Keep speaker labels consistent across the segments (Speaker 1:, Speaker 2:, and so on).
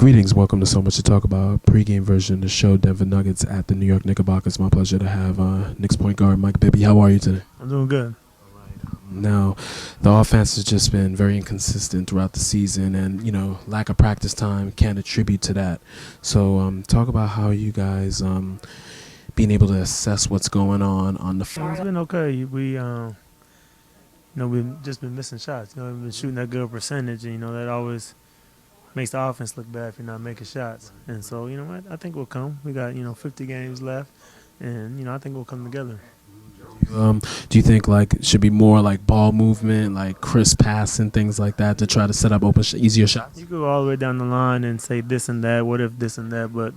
Speaker 1: Greetings, welcome to So Much to Talk About, pregame version of the show, Denver Nuggets at the New York Knickerbockers. My pleasure to have Knicks point guard Mike Bibby. How are you today?
Speaker 2: I'm doing good.
Speaker 1: Now, the offense has just been very inconsistent throughout the season, and, lack of practice time can attribute to that. So talk about how you guys being able to assess what's going on the
Speaker 2: It's been okay. We've just been missing shots. We've been shooting that good percentage, and, that always makes the offense look bad if you're not making shots. And so, I think we'll come. We got, 50 games left, and, I think we'll come together.
Speaker 1: Do you think it should be more like ball movement, like crisp passing, things like that, to try to set up open, easier shots?
Speaker 2: You could go all the way down the line and say this and that, what if this and that, but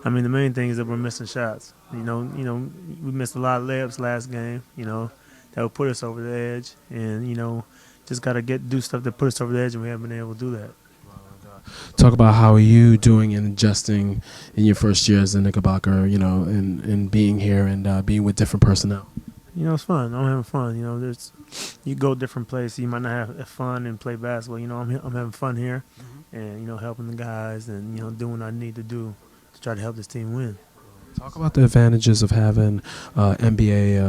Speaker 2: the main thing is that we're missing shots. We missed a lot of layups last game, that would put us over the edge, and just got to do stuff that put us over the edge, and we haven't been able to do that.
Speaker 1: Talk about how are you doing and adjusting in your first year as a Knickerbocker, and being here and being with different personnel.
Speaker 2: It's fun. I'm having fun. You go different places. You might not have fun and play basketball. I'm having fun here, and helping the guys and doing what I need to do to try to help this team win.
Speaker 1: Talk about the advantages of having NBA,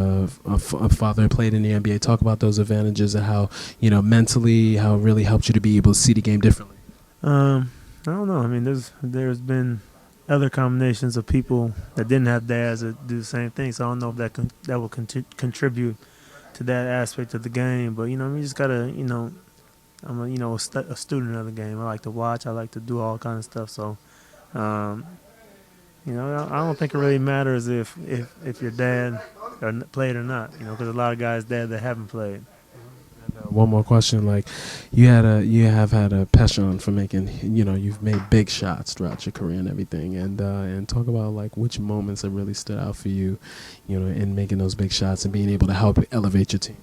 Speaker 1: a father played in the NBA. Talk about those advantages and how mentally how it really helped you to be able to see the game differently.
Speaker 2: I don't know. There's been other combinations of people that didn't have dads that do the same thing. So I don't know if that will contribute to that aspect of the game. But you just gotta I'm a student of the game. I like to watch. I like to do all kinds of stuff. So I don't think it really matters if your dad played or not. Because a lot of guys dad that haven't played.
Speaker 1: One more question, you have had a passion for making, you've made big shots throughout your career and everything, and talk about which moments that really stood out for you, in making those big shots and being able to help elevate your team.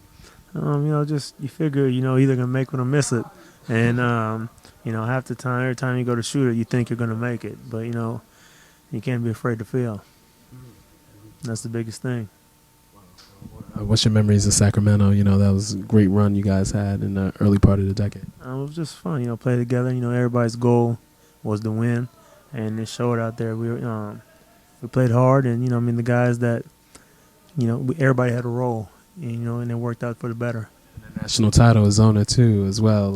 Speaker 2: Just you figure either gonna make it or miss it, and half the time, every time you go to shoot it, you think you're gonna make it, but you can't be afraid to fail. That's the biggest thing.
Speaker 1: What's your memories of Sacramento? That was a great run you guys had in the early part of the decade.
Speaker 2: It was just fun, play together. Everybody's goal was to win, and it showed out there. We played hard, and the guys that everybody had a role, and it worked out for the better.
Speaker 1: And the national title is on it too, as well.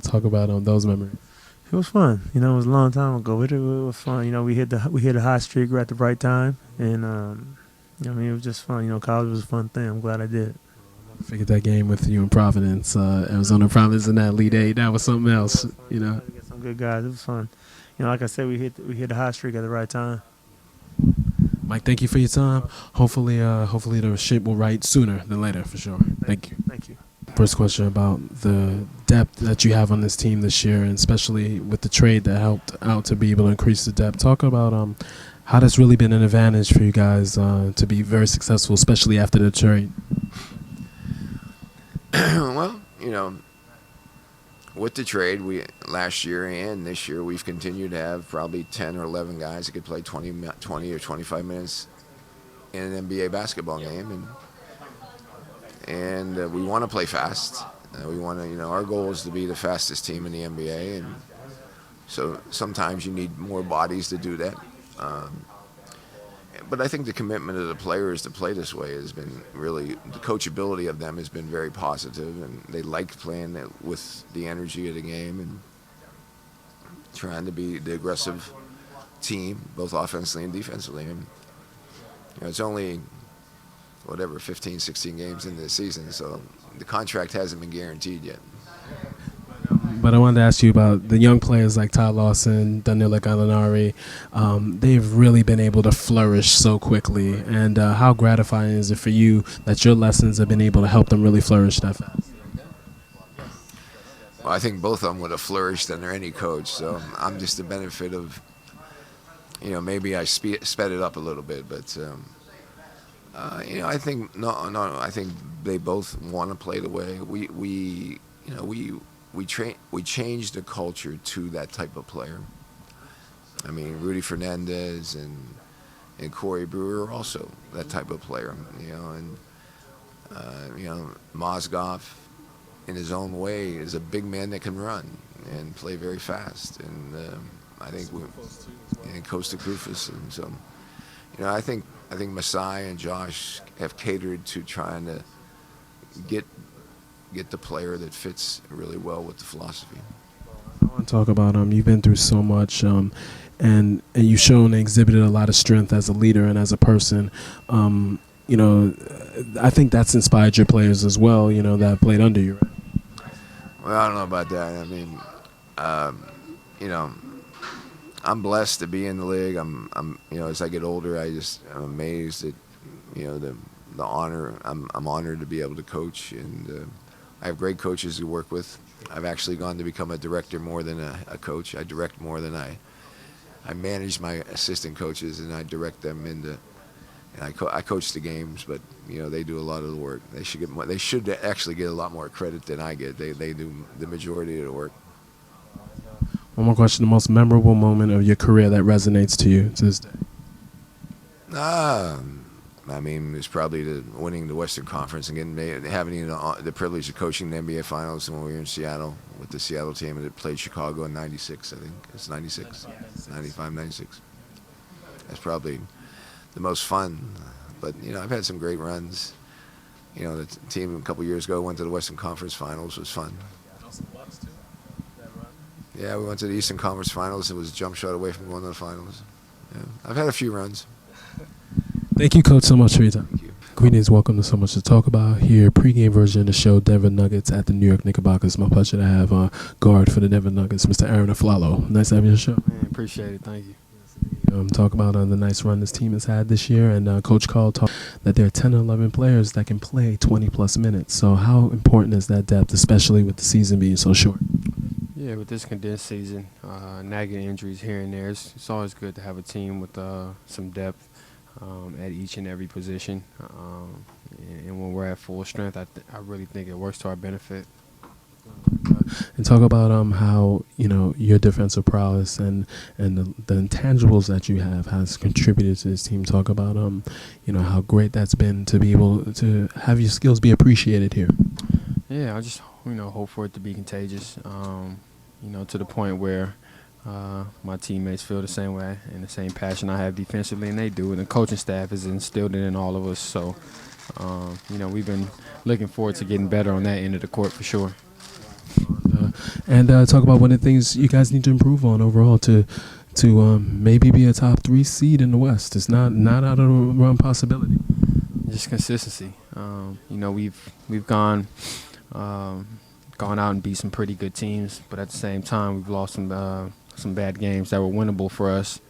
Speaker 1: Talk about those memories.
Speaker 2: It was fun. It was a long time ago. It was fun. We hit a hot streak right at the right time, and it was just fun. College was a fun thing. I'm glad I did.
Speaker 1: I figured that game with you in Providence, Arizona Providence in that Elite Eight, that was something else.
Speaker 2: We get some good guys. It was fun. Like I said, we hit a hot streak at the right time.
Speaker 1: Mike, thank you for your time. Hopefully the ship will right sooner than later, for sure. Thank you.
Speaker 2: Thank you.
Speaker 1: First question about the depth that you have on this team this year, and especially with the trade that helped out to be able to increase the depth. Talk about how that's really been an advantage for you guys to be very successful, especially after the trade.
Speaker 3: Well, with the trade, last year and this year, we've continued to have probably 10 or 11 guys that could play 20 or 25 minutes in an NBA basketball game, and we want to play fast. We want to, our goal is to be the fastest team in the NBA, and so sometimes you need more bodies to do that. But I think the commitment of the players to play this way has been really, the coachability of them has been very positive, and they like playing with the energy of the game and trying to be the aggressive team, both offensively and defensively. And it's only, 15, 16 games into the season, so the contract hasn't been guaranteed yet.
Speaker 1: But I wanted to ask you about the young players like Todd Lawson, Danilo Gallinari. They've really been able to flourish so quickly. And how gratifying is it for you that your lessons have been able to help them really flourish that fast?
Speaker 3: Well, I think both of them would have flourished under any coach. So I'm just the benefit of, maybe I sped it up a little bit. But, I think I think they both want to play the way we changed the culture to that type of player. Rudy Fernandez and Corey Brewer are also that type of player, and Mozgov in his own way is a big man that can run and play very fast, and I think and Costa Crufus, and so I think Masai and Josh have catered to trying to get the player that fits really well with the philosophy.
Speaker 1: I want to talk about you've been through so much, and you've shown and exhibited a lot of strength as a leader and as a person. I think that's inspired your players as well. That played under you. Right?
Speaker 3: Well, I don't know about that. I mean, I'm blessed to be in the league. I'm as I get older, I'm amazed at, the honor. I'm honored to be able to coach, and I have great coaches to work with. I've actually gone to become a director more than a coach. I direct more than I manage my assistant coaches, and I direct them into. And I coach the games, but they do a lot of the work. They should get more, they should actually get a lot more credit than I get. They do the majority of the work.
Speaker 1: One more question: the most memorable moment of your career that resonates to you to this day?
Speaker 3: I mean, it's probably winning the Western Conference and having the privilege of coaching the NBA Finals when we were in Seattle with the Seattle team that played Chicago in '96. I think it's 96, 95, 96. That's probably the most fun. But I've had some great runs. The team a couple years ago went to the Western Conference Finals. It was fun. Yeah, we went to the Eastern Conference Finals. It was a jump shot away from going to the finals. Yeah, I've had a few runs.
Speaker 1: Thank you, Coach, so much for your time.
Speaker 3: Thank you.
Speaker 1: Greetings, welcome to So Much to Talk About here. Pregame version of the show, Denver Nuggets at the New York Knickerbockers. My pleasure to have guard for the Denver Nuggets, Mr. Arron Afflalo. Nice to have you on the show.
Speaker 4: Man, appreciate it. Thank you.
Speaker 1: Talk about the nice run this team has had this year, and Coach Karl talked that there are 10 or 11 players that can play 20-plus minutes. So how important is that depth, especially with the season being so short?
Speaker 4: Yeah, with this condensed season, nagging injuries here and there, it's always good to have a team with some depth at each and every position. And when we're at full strength, I really think it works to our benefit.
Speaker 1: And talk about how your defensive prowess and the intangibles that you have has contributed to this team. Talk about how great that's been to be able to have your skills be appreciated here.
Speaker 4: Yeah, I just hope for it to be contagious. To the point where my teammates feel the same way and the same passion I have defensively, and they do. And the coaching staff has instilled it in all of us. So, we've been looking forward to getting better on that end of the court for sure.
Speaker 1: And talk about one of the things you guys need to improve on overall to maybe be a top 3 seed in the West. It's not out of the realm possibility.
Speaker 4: Just consistency. We've gone out and beat some pretty good teams, but at the same time we've lost some bad games that were winnable for us,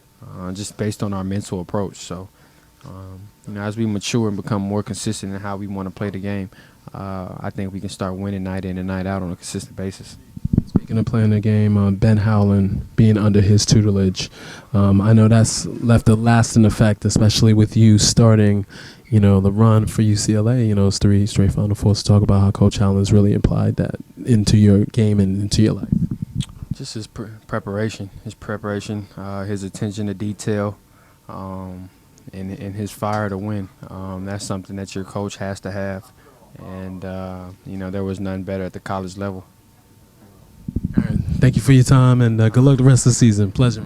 Speaker 4: just based on our mental approach. So, as we mature and become more consistent in how we want to play the game, I think we can start winning night in and night out on a consistent basis.
Speaker 1: Speaking of playing the game, Ben Howland being under his tutelage, I know that's left a lasting effect, especially with you starting, the run for UCLA. It's 3 straight Final Fours. Talk about how Coach Howland's really applied that into your game and into your life.
Speaker 4: Just his preparation, his attention to detail, and his fire to win. That's something that your coach has to have. And, there was none better at the college level.
Speaker 1: All right. Thank you for your time, and good luck the rest of the season. Pleasure.